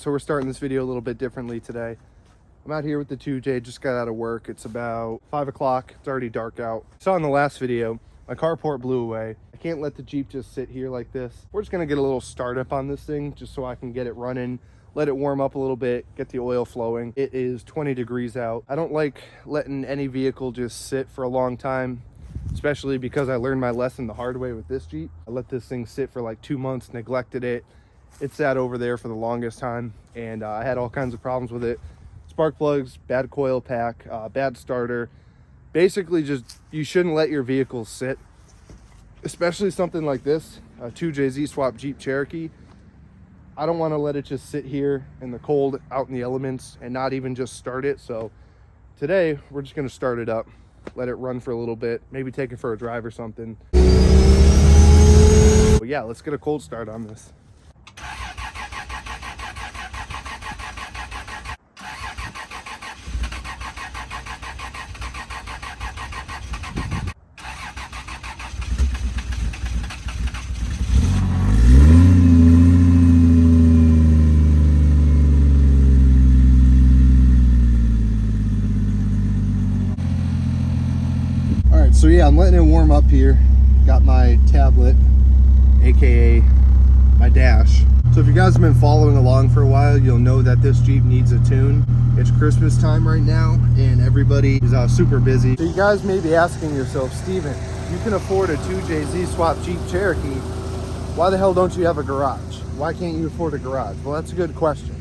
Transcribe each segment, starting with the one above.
so we're starting this video a little bit differently today. I'm out here with the 2J, just got out of work. It's about 5 o'clock, it's already dark out. Saw in the last video, my carport blew away. I can't let the Jeep just sit here like this. We're just gonna get a little startup on this thing just so I can get it running, let it warm up a little bit, get the oil flowing. It is 20 degrees out. I don't like letting any vehicle just sit for a long time, especially because I learned my lesson the hard way with this Jeep. I let this thing sit for like 2 months, neglected it. It sat over there for the longest time, and I had all kinds of problems with it. Spark plugs, bad coil pack, bad starter. Basically, just you shouldn't let your vehicles sit, especially something like this, a 2J Z-Swap Jeep Cherokee. I don't want to let it just sit here in the cold, out in the elements, and not even just start it. So today, we're just going to start it up, let it run for a little bit, maybe take it for a drive or something. But yeah, let's get a cold start on this. So yeah, I'm letting it warm up here. Got my tablet, aka my dash. So if you guys have been following along for a while, you'll know that this Jeep needs a tune. It's Christmas time right now and everybody is super busy. So you guys may be asking yourself, Steven, you can afford a 2J Z-Swap Jeep Cherokee. Why the hell don't you have a garage? Why can't you afford a garage? Well, that's a good question.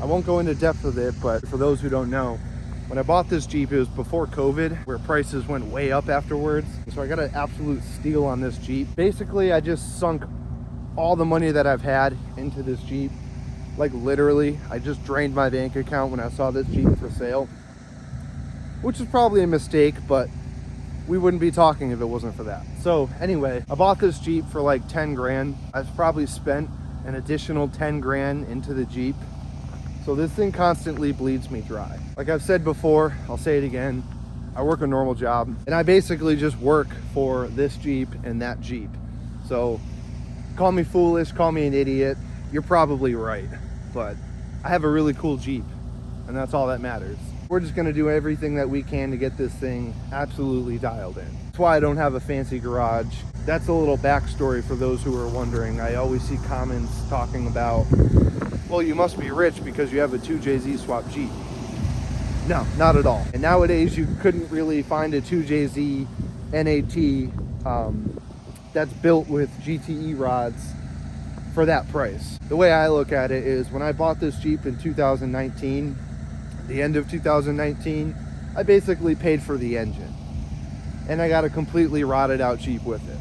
I won't go into depth with it, but for those who don't know, when I bought this Jeep, it was before COVID, where prices went way up afterwards. So I got an absolute steal on this Jeep. Basically, I just sunk all the money that I've had into this Jeep. Like literally, I just drained my bank account when I saw this Jeep for sale, which is probably a mistake, but we wouldn't be talking if it wasn't for that. So anyway, I bought this Jeep for like 10 grand. I've probably spent an additional 10 grand into the Jeep. So this thing constantly bleeds me dry. Like I've said before, I'll say it again, I work a normal job and I basically just work for this Jeep and that Jeep. So call me foolish, call me an idiot, you're probably right, but I have a really cool Jeep and that's all that matters. We're just gonna do everything that we can to get this thing absolutely dialed in. That's why I don't have a fancy garage. That's a little backstory for those who are wondering. I always see comments talking about, well, you must be rich because you have a 2J Z-Swap Jeep. No, not at all. And nowadays you couldn't really find a 2JZ NAT that's built with GTE rods for that price. The way I look at it is when I bought this Jeep in 2019, the end of 2019, I basically paid for the engine. And I got a completely rotted out Jeep with it.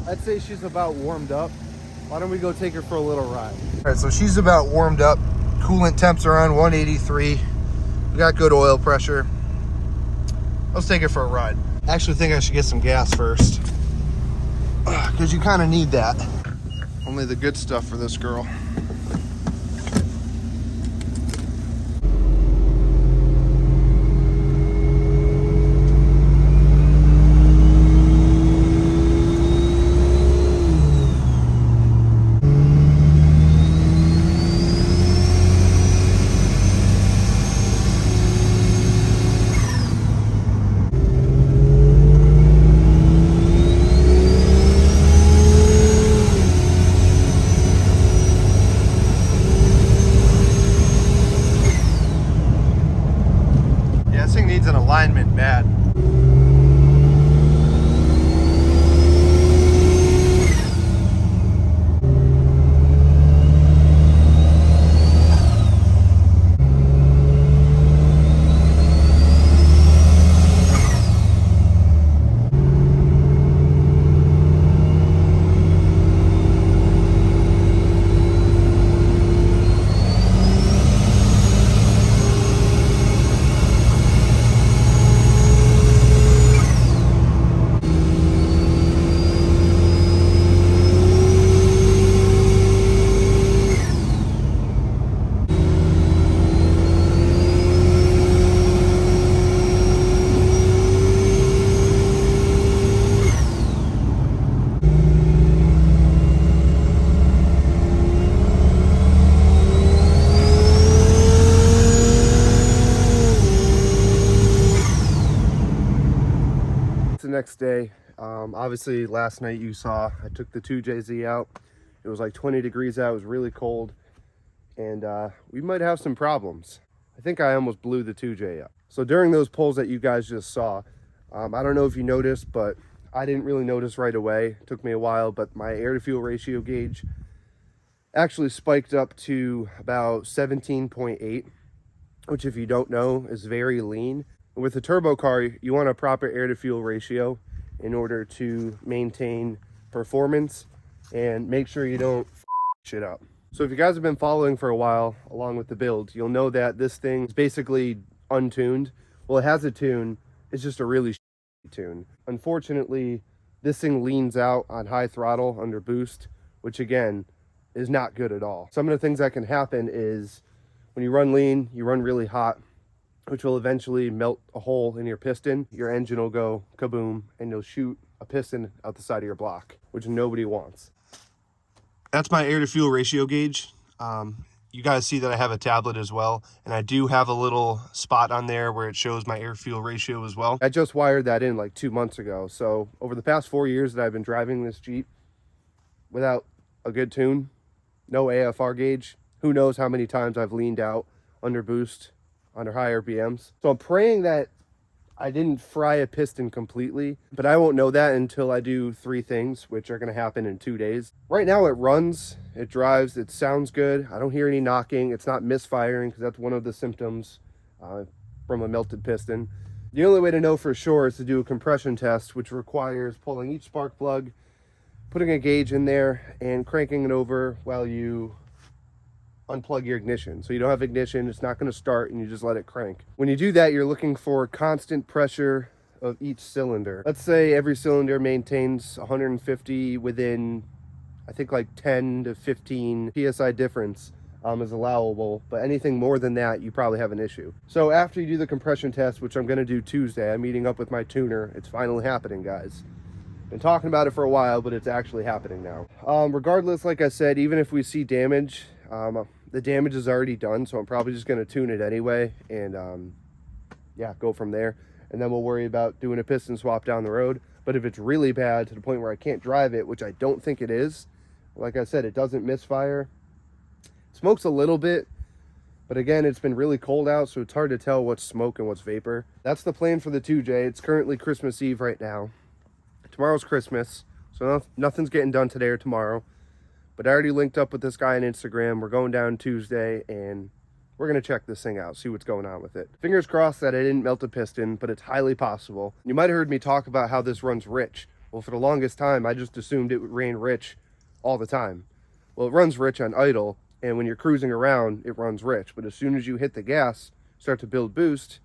I'd say she's about warmed up. Why don't we go take her for a little ride? All right, so she's about warmed up. Coolant temps are on 183. We got good oil pressure. Let's take her for a ride. I actually think I should get some gas first, because you kind of need that. Only the good stuff for this girl. next day. Obviously last night you saw I took the 2JZ out. It was like 20 degrees out. It was really cold, and we might have some problems. I think I almost blew the 2J up. So during those pulls that you guys just saw, I don't know if you noticed, but I didn't really notice right away. It took me a while, but my air to fuel ratio gauge actually spiked up to about 17.8, which, if you don't know, is very lean. With a turbo car, you want a proper air to fuel ratio in order to maintain performance and make sure you don't shit up. So if you guys have been following for a while along with the build, you'll know that this thing is basically untuned. Well, it has a tune, it's just a really tune. Unfortunately, this thing leans out on high throttle under boost, which again is not good at all. Some of the things that can happen is when you run lean, you run really hot, which will eventually melt a hole in your piston. Your engine will go kaboom, and you'll shoot a piston out the side of your block, which nobody wants. That's my air to fuel ratio gauge. You guys see that I have a tablet as well, and I do have a little spot on there where it shows my air fuel ratio as well. I just wired that in like 2 months ago. So over the past 4 years that I've been driving this Jeep without a good tune, no AFR gauge, who knows how many times I've leaned out under boost, under high RPMs. So I'm praying that I didn't fry a piston completely, but I won't know that until I do 3 things, which are gonna happen in 2 days. Right now it runs, it drives, it sounds good. I don't hear any knocking. It's not misfiring, because that's one of the symptoms from a melted piston. The only way to know for sure is to do a compression test, which requires pulling each spark plug, putting a gauge in there, and cranking it over while you unplug your ignition. So you don't have ignition, it's not going to start, and you just let it crank. When you do that, you're looking for constant pressure of each cylinder. Let's say every cylinder maintains 150 within, I think, like 10 to 15 psi difference is allowable, but anything more than that, you probably have an issue. So after you do the compression test, which I'm going to do Tuesday, I'm meeting up with my tuner. It's finally happening, guys. Been talking about it for a while, but it's actually happening now. Regardless, like I said, even if we see damage, the damage is already done, so I'm probably just going to tune it anyway, and yeah, go from there. And then we'll worry about doing a piston swap down the road. But if it's really bad to the point where I can't drive it, which I don't think it is, like I said, it doesn't misfire. It smokes a little bit, but again, it's been really cold out, so it's hard to tell what's smoke and what's vapor. That's the plan for the 2J. It's currently Christmas Eve right now. Tomorrow's Christmas, so nothing's getting done today or tomorrow. But I already linked up with this guy on Instagram. We're going down Tuesday, and we're going to check this thing out, see what's going on with it. Fingers crossed that I didn't melt a piston, but it's highly possible. You might have heard me talk about how this runs rich. Well, for the longest time, I just assumed it ran rich all the time. Well, it runs rich on idle, and when you're cruising around, it runs rich. But as soon as you hit the gas, start to build boost,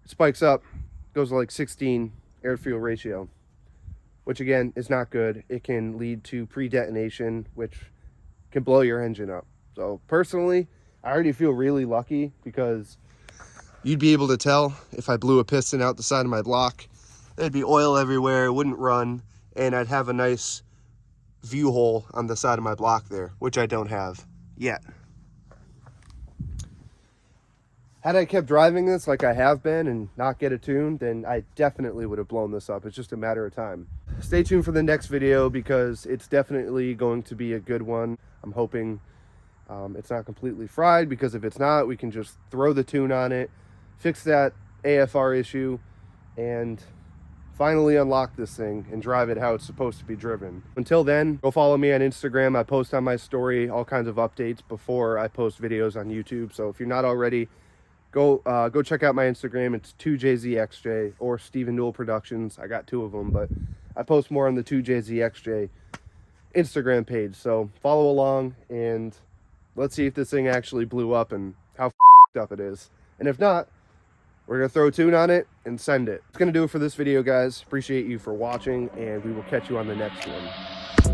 it spikes up, goes to like 16 air fuel ratio, which again is not good. It can lead to pre-detonation, which can blow your engine up. So personally, I already feel really lucky, because you'd be able to tell if I blew a piston out the side of my block. There'd be oil everywhere, it wouldn't run, and I'd have a nice view hole on the side of my block there, which I don't have yet. Had I kept driving this like I have been and not get a tune, then I definitely would have blown this up. It's just a matter of time. Stay tuned for the next video, because it's definitely going to be a good one. I'm hoping it's not completely fried, because if it's not, we can just throw the tune on it, fix that AFR issue, and finally unlock this thing and drive it how it's supposed to be driven. Until then, go follow me on Instagram. I post on my story all kinds of updates before I post videos on YouTube. So if you're not already, go check out my Instagram. It's 2JZXJ or Stephen Newell Productions. I got 2 of them, but I post more on the 2JZXJ Instagram page. So follow along, and let's see if this thing actually blew up and how up it is. And if not, we're going to throw a tune on it and send it. That's going to do it for this video, guys. Appreciate you for watching, and we will catch you on the next one.